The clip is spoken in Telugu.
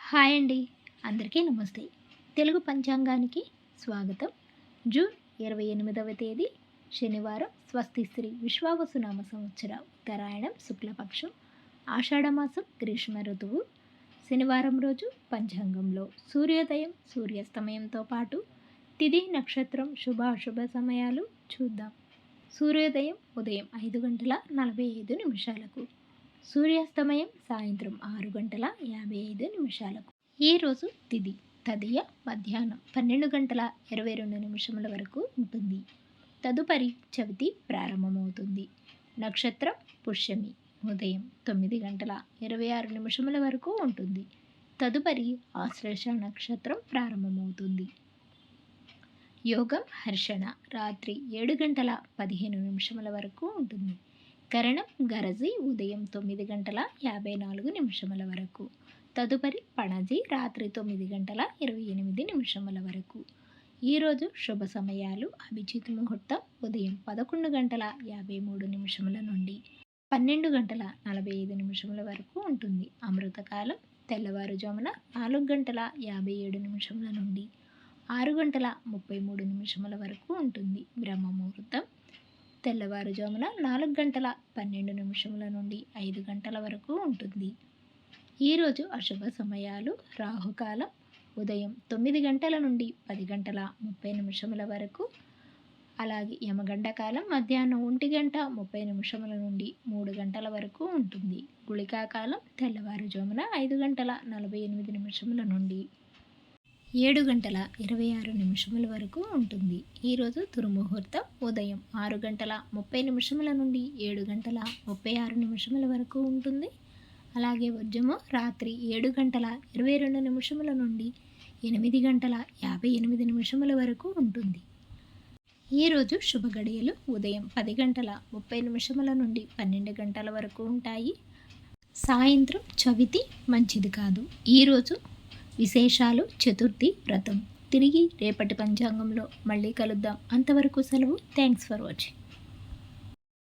హాయ్ అండి. అందరికీ నమస్తే. తెలుగు పంచాంగానికి స్వాగతం. జూన్ 28వ తేదీ శనివారం, స్వస్తి శ్రీ విశ్వావసునామ సంవత్సర ఉత్తరాయణం శుక్లపక్షం ఆషాఢమాసం గ్రీష్మ ఋతువు శనివారం రోజు పంచాంగంలో సూర్యోదయం సూర్యాస్తమయంతో పాటు తిథి నక్షత్రం శుభాశుభ సమయాలు చూద్దాం. సూర్యోదయం ఉదయం 5:45 సూర్యాస్తమయం సాయంత్రం 6:55. ఈరోజు తిథి తదియ మధ్యాహ్నం 12:22 వరకు ఉంటుంది. తదుపరి చవితి ప్రారంభమవుతుంది. నక్షత్రం పుష్యమి ఉదయం 9:26 వరకు ఉంటుంది. తదుపరి ఆశ్లేష నక్షత్రం ప్రారంభమవుతుంది. యోగం హర్షణ రాత్రి 7:15 వరకు ఉంటుంది. కరణం గరజి ఉదయం 9:54 వరకు. తదుపరి పణజి రాత్రి 9:28 వరకు. ఈరోజు శుభ సమయాలు అభిజిత్ ముహూర్తం ఉదయం 11:53 నుండి 12:45 వరకు ఉంటుంది. అమృతకాలం తెల్లవారుజామున 4:57 నుండి 6:33 వరకు ఉంటుంది. బ్రహ్మముహూర్తం తెల్లవారుజామున 4:12 నుండి 5 గంటల వరకు ఉంటుంది. ఈరోజు అశుభ సమయాలు రాహుకాలం ఉదయం 9 గంటల నుండి 10:30 వరకు. అలాగే యమగండ కాలం మధ్యాహ్నం 1:30 నుండి 3 గంటల వరకు ఉంటుంది. గుళికాకాలం తెల్లవారుజామున 5:48 నుండి 7:26 వరకు ఉంటుంది. ఈరోజు దుర్ముహూర్తం ఉదయం 6:30 నుండి 7:36 వరకు ఉంటుంది. అలాగే వర్జము రాత్రి 7:22 నుండి 8:58 వరకు ఉంటుంది. ఈరోజు శుభ గడియలు ఉదయం 10:30 నుండి 12 గంటల వరకు ఉంటాయి. సాయంత్రం చవితి మంచిది కాదు. ఈరోజు విశేషాలు చతుర్థి వ్రతం. తిరిగి రేపటి పంచాంగంలో మళ్ళీ కలుద్దాం. అంతవరకు సెలవు. Thanks for watching.